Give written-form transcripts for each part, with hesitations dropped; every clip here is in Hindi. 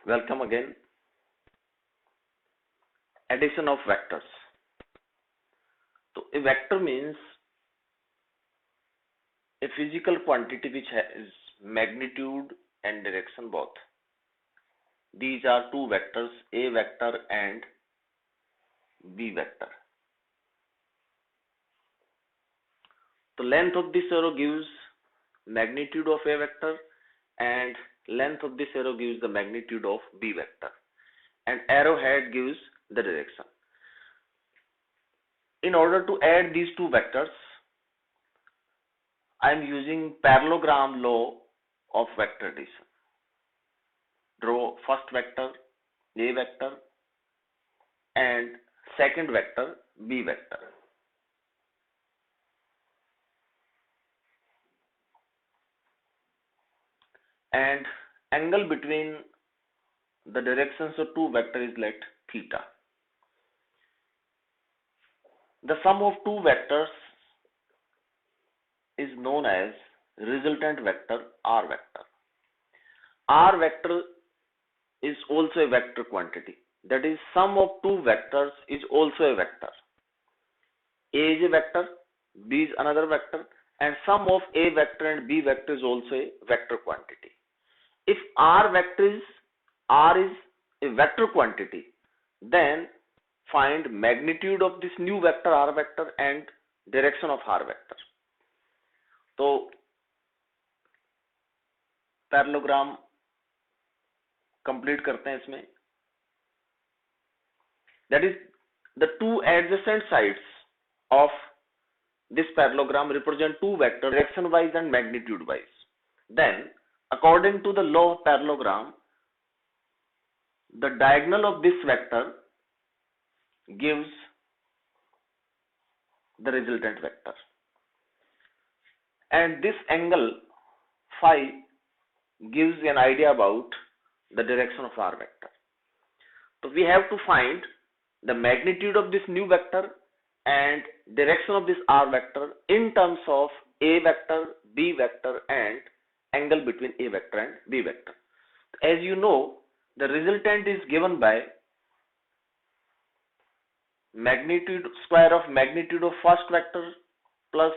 Welcome again. Addition of vectors. So a vector means a physical quantity which has magnitude and direction both. These are two vectors, A vector and B vector. The length of this arrow gives magnitude of A vector and length of this arrow gives the magnitude of B vector, and arrowhead gives the direction. In order to add these two vectors, I am using parallelogram law of vector addition. Draw first vector A vector and second vector B vector. And angle between the directions of two vectors is let theta. The sum of two vectors is known as resultant vector R vector. R vector is also a vector quantity. That is, sum of two vectors is also a vector. A is a vector, B is another vector, and sum of A vector and B vector is also a vector quantity. If R is a vector quantity, then find magnitude of this new vector R vector and direction of R vector. तो पैरेललोग्राम कंप्लीट करते हैं इसमें. That is, the two adjacent sides of this parallelogram represent two vectors direction wise and magnitude wise. Then, according to the law of parallelogram, the diagonal of this vector gives the resultant vector, and this angle phi gives an idea about the direction of R vector. So we have to find the magnitude of this new vector and direction of this R vector in terms of A vector, B vector, and angle between A vector and B vector. As you know, the resultant is given by square of magnitude of first vector plus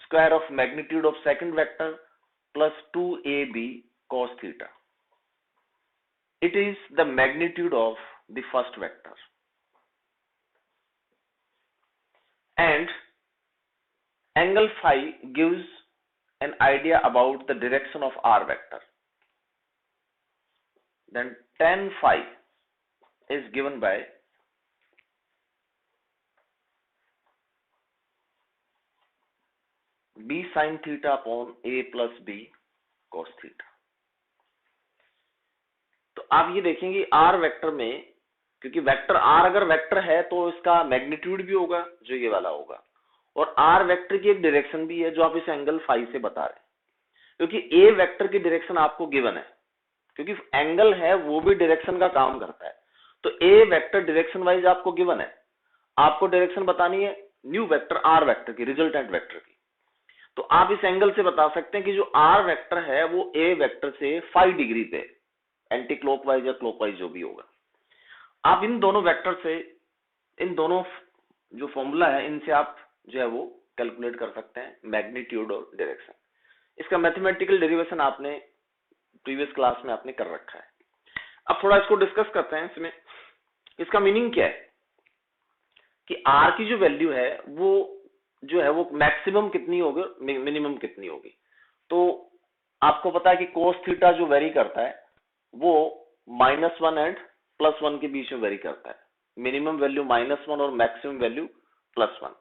square of magnitude of second vector plus 2ab cos theta. It is the magnitude of the first vector. And angle phi gives an idea about the direction of R vector. Then tan phi is given by b sin theta upon a plus b cos theta. तो आप ये देखेंगे R वेक्टर में, क्योंकि वेक्टर R अगर वेक्टर है तो इसका मैग्नीट्यूड भी होगा जो ये वाला होगा, और R वेक्टर की एक डायरेक्शन भी है जो आप इस एंगल फाई से बता रहे हैं, क्योंकि A वेक्टर की डायरेक्शन आपको गिवन है, क्योंकि एंगल है वो भी डायरेक्शन का काम करता है. तो A वेक्टर डायरेक्शन वाइज आपको गिवन है, आपको डायरेक्शन बतानी है न्यू वेक्टर R वेक्टर की, रिजल्टेंट वेक्टर की. तो आप इस एंगल से बता सकते हैं कि जो R वेक्टर है वो A वेक्टर से 5 डिग्री पे, एंटी क्लॉकवाइज या क्लॉकवाइज जो भी होगा. आप इन दोनों वेक्टर से, इन दोनों जो फॉर्मूला है इनसे आप जो है वो कैलकुलेट कर सकते हैं मैग्नीट्यूड और डायरेक्शन. इसका मैथमेटिकल डेरिवेशन आपने प्रीवियस क्लास में आपने कर रखा है. अब थोड़ा इसको डिस्कस करते हैं. इसमें इसका मीनिंग क्या है कि R की जो वैल्यू है वो जो है वो मैक्सिमम कितनी होगी, मिनिमम कितनी होगी. तो आपको पता है कि कोस थीटा जो वेरी करता है वो -1 एंड +1 के बीच में वेरी करता है. मिनिमम वैल्यू -1 और maximum value +1.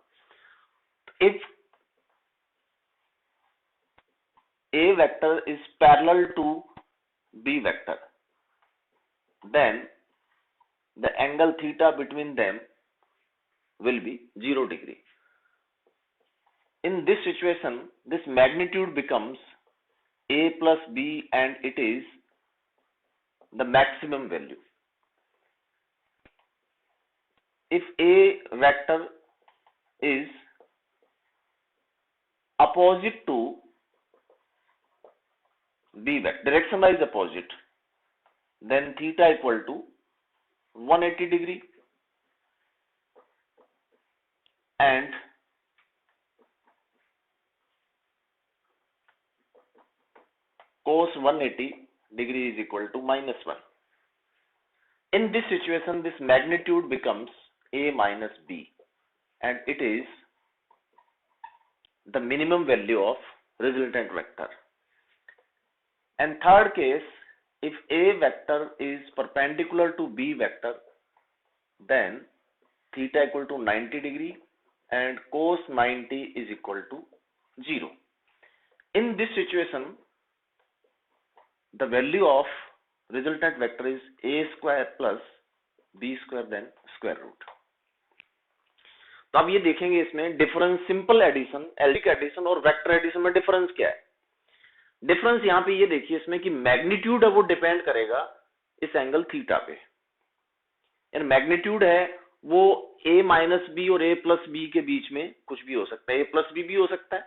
If A vector is parallel to B vector, then the angle theta between them will be 0 degree. In this situation, this magnitude becomes A plus B and it is the maximum value. If A vector is opposite to B vector, direction wise opposite, then theta equal to 180 degree, and cos 180 degree is equal to -1. In this situation, this magnitude becomes a minus b, and it is the minimum value of resultant vector. And third case, if a vector is perpendicular to b vector, then theta equal to 90 degree and cos 90 is equal to 0. In this situation, the value of resultant vector is a square plus b square then square root. तो अब ये देखेंगे इसमें difference, simple addition, algebraic addition और वेक्टर एडिशन में डिफरेंस क्या है. डिफरेंस यहाँ पे ये देखिए इसमें कि मैग्नीट्यूड है वो डिपेंड करेगा इस एंगल थीटा पे. यानी मैग्नीट्यूड है वो a माइनस बी और a प्लस बी के बीच में कुछ भी हो सकता है. a प्लस बी भी हो सकता है,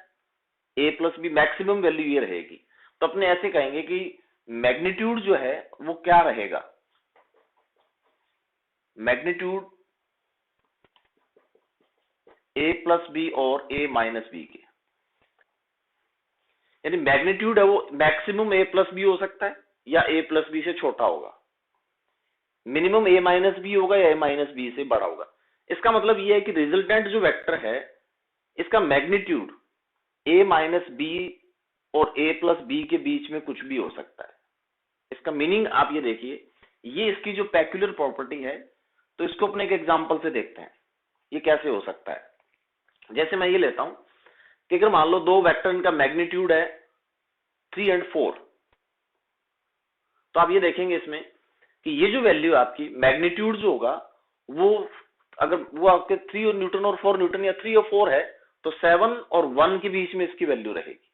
a plus b maximum value ये रहेगी. तो अपने ऐसे कहेंगे कि मैग्नीट्यूड जो है वो क्या रहेगा, मैग्नीट्यूड a प्लस बी और a माइनस बी के. यानी मैग्नीट्यूड है वो मैक्सिमम a प्लस बी हो सकता है या a प्लस बी से छोटा होगा, मिनिमम a माइनस बी होगा या a माइनस बी से बड़ा होगा. इसका मतलब ये है कि रिजल्टेंट जो वेक्टर है इसका मैग्नीट्यूड a माइनस बी और a प्लस बी के बीच में कुछ भी हो सकता है. इसका मीनिंग आप ये देखिए, ये इसकी जो पेक्युलर प्रॉपर्टी है, तो इसको अपने एक एग्जांपल से देखते हैं ये कैसे हो सकता है. जैसे मैं ये लेता हूं कि अगर मान लो दो वेक्टर, इनका मैग्नीट्यूड है 3 और 4, तो आप ये देखेंगे इसमें कि ये जो वैल्यू आपकी मैग्नीट्यूड जो होगा वो अगर वो आपके 3 न्यूटन और 4 न्यूटन या 3 और 4 है तो 7 और 1 के बीच में इसकी वैल्यू रहेगी.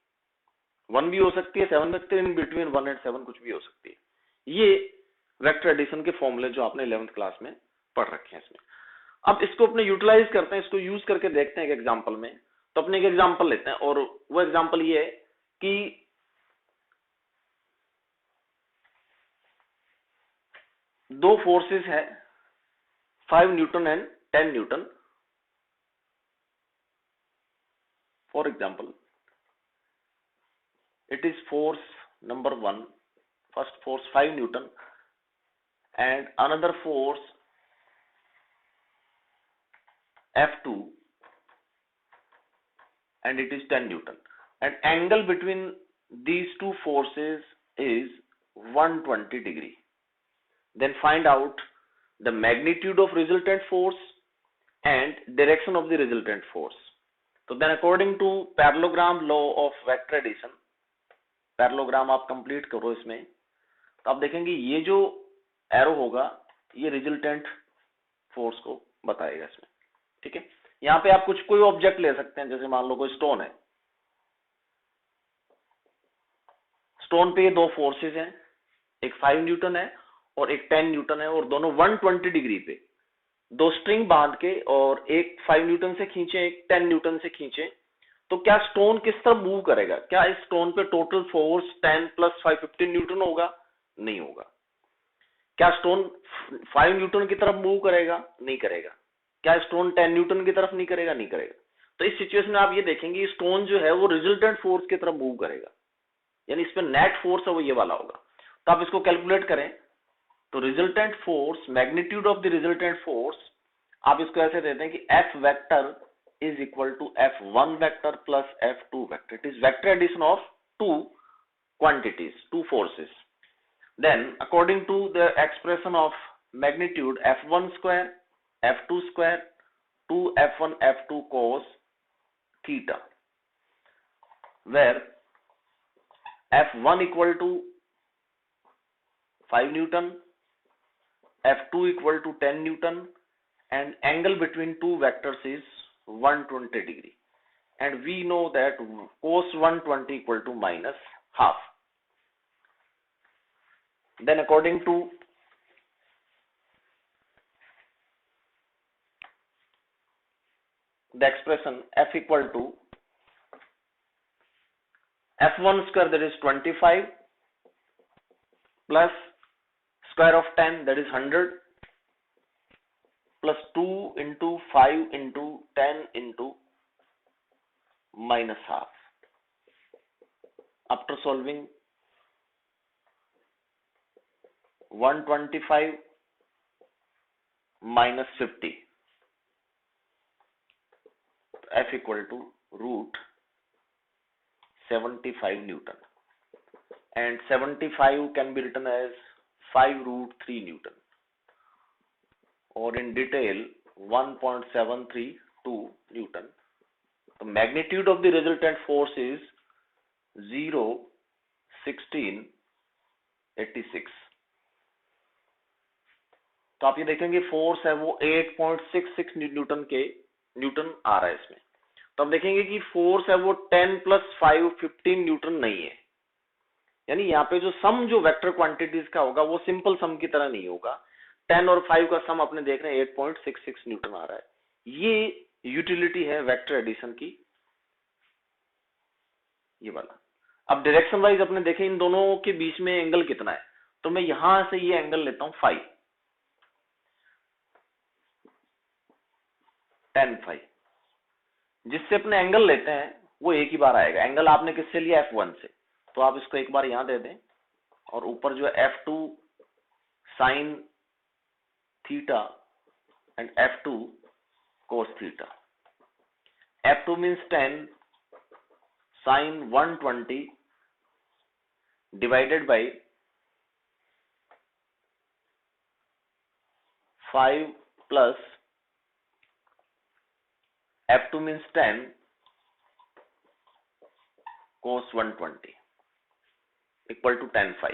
1 भी हो सकती है, 7 सकते हैं, इन बिटवीन 1 एंड 7 कुछ भी हो सकती है. ये वेक्टर एडिशन के फॉर्मूले जो आपने 11th क्लास में पढ़ रखे हैं इसमें. अब इसको अपने यूटिलाइज करते हैं, इसको यूज करके देखते हैं एक एग्जांपल में. तो अपने एक एग्जांपल लेते हैं और वो एग्जांपल ये है कि दो फोर्सेस है 5 Newton and 10 Newton. For example, it is force number 1, first force 5 Newton and another force F2 and it is 10 Newton, and angle between these two forces is 120 degree. Then find out the magnitude of resultant force and direction of the resultant force. So then according to parallelogram law of vector addition, parallelogram आप कंप्लीट करो इसमें, तो आप देखेंगे ये जो एरो होगा ये रिजल्टेंट फोर्स को बताएगा इसमें. ठीक है, यहाँ पे आप कोई ऑब्जेक्ट ले सकते हैं. जैसे मान लो कोई स्टोन है, स्टोन पे ये दो फोर्सेस हैं, एक 5 न्यूटन है और एक 10 न्यूटन है, और दोनों 120 डिग्री पे दो स्ट्रिंग बांध के और एक 5 न्यूटन से खींचे एक 10 न्यूटन से खींचे, तो क्या स्टोन किस तरफ मूव करेगा? क्या इस स्टोन पे टोटल फोर्स 10 प्लस 5 15 न्यूटन होगा? नहीं होगा. क्या स्टोन 5 न्यूटन की तरफ मूव करेगा? नहीं करेगा. क्या स्टोन 10 न्यूटन की तरफ नहीं करेगा? नहीं करेगा. तो इस सिचुएशन में आप ये देखेंगे स्टोन जो है वो रिजल्टेंट फोर्स की तरफ मूव करेगा, यानी इस पे नेट फोर्स है वो ये वाला होगा. तो आप इसको कैलकुलेट करें तो resultant force, magnitude of the resultant force, आप इसको ऐसे देते हैं कि F vector is equal to F1 vector plus F2 vector. It is vector addition of two quantities, two forces. Then according to the expression of magnitude F1 square, F2 square, 2F1 F2 cos theta, where F1 equal to 5 Newton, F2 equal to 10 Newton, and angle between two vectors is 120 degree, and we know that cos 120 equal to minus half. Then according to the expression F equal to F1 square, that is 25 plus square of 10, that is 100, plus 2 into 5 into 10 into minus half. After solving, 125 minus 50, F equal to root 75 Newton, and 75 can be written as 5 root 3 Newton, or in detail 1.732 Newton. The magnitude of the resultant force is 0.1686. तो आप ये देखेंगे फोर्स है वो 8.66 न्यूटन आ रहा है इसमें। तो आप देखेंगे कि फोर्स है वो 10 + 5 15 न्यूटन नहीं है, यानी यहाँ पे जो सम जो वेक्टर क्वांटिटीज का होगा वो सिंपल सम की तरह नहीं होगा। 10 और 5 का सम अपने देख रहे हैं 8.66 न्यूटन आ रहा है। ये यूटिलिटी है वेक्टर एडिशन की, ये वाला। अब डायरेक्शन वाइज अपने देखें इन दोनों के बीच में एंगल कितना है, तो मैं यहां से ये एंगल लेता हूं 5, tan phi, जिससे अपने एंगल लेते हैं वो एक ही बार आएगा। एंगल आपने किससे लिया, F1 से, तो आप इसको एक बार यहां दे दें, और ऊपर जो है F2 sin theta and F2 cos theta. F2 means 10 sin 120 divided by 5 plus F2 means 10 cos 120 equal to tan phi.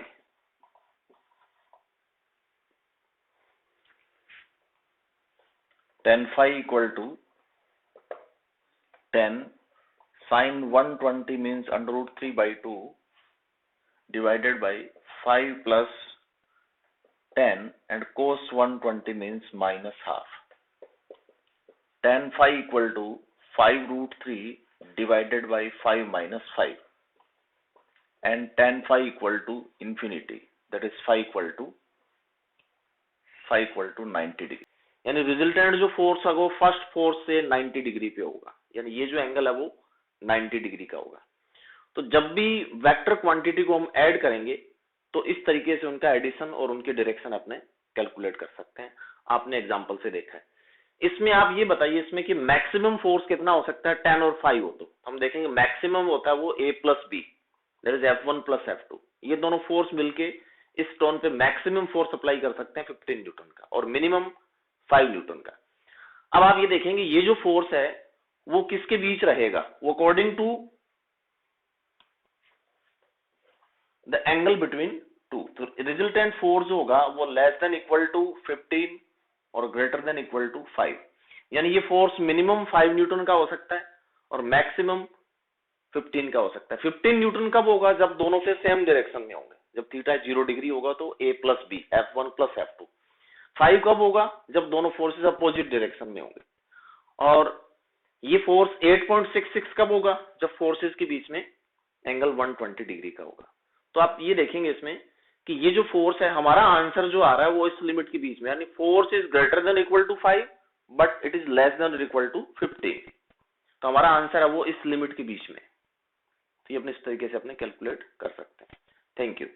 Tan phi equal to 10 sin 120 means √3/2 divided by 5 plus 10 and cos 120 means minus half. Tan phi equal to 5√3 divided by 5 minus 5, and tan phi equal to infinity, that is phi equal to 90 degree. यानी रिजल्टेंट जो फोर्स है वो फर्स्ट फोर्स से 90 डिग्री पे होगा, यानी ये जो एंगल है वो 90 डिग्री का होगा। तो जब भी वेक्टर क्वांटिटी को हम ऐड करेंगे तो इस तरीके से उनका एडिशन और उनके डायरेक्शन अपने कैलकुलेट कर सकते हैं। आपने एग्जांपल से देखा है। इसमें आप ये बताइए इसमें कि मैक्सिमम फोर्स कितना हो सकता है 10 और 5 हो तो हम देखेंगे मैक्सिमम होता है वो A + B, that is F1 + F2। ये दोनों फोर्स मिलके इस स्टोन पे मैक्सिमम फोर्स अप्लाई कर सकते हैं 15 न्यूटन का और मिनिमम 5 न्यूटन का। अब आप ये देखेंगे ये जो फोर्स है वो किसके बीच रहेगा, वो according to the angle between two. तो रिजल्टेंट फोर्स होगा वो <= 15 और <= 5, यानी ये फोर्स मिनिमम 5 न्यूटन का हो सकता है और मैक्सिमम 15 का हो सकता है। 15 न्यूटन कब होगा, जब दोनों से सेम डायरेक्शन में होंगे, जब थीटा 0 डिग्री होगा तो A + B, F1 + F2। 5 कब होगा, जब दोनों फोर्सेस अपोजिट डायरेक्शन में होंगे। और ये फोर्स 8.66 कब होगा, जब फोर्सेस के बीच में एंगल 120 डिग्री का होगा। तो आप ये देखेंगे इसमें कि ये जो फोर्स है हमारा आंसर जो आ रहा है वो इस लिमिट के बीच में, यानी force is > 5 but it is <= 15। तो हमारा आंसर है वो इस लिमिट के बीच में। तो ये अपने इस तरीके से अपने कैलकुलेट कर सकते हैं। Thank you.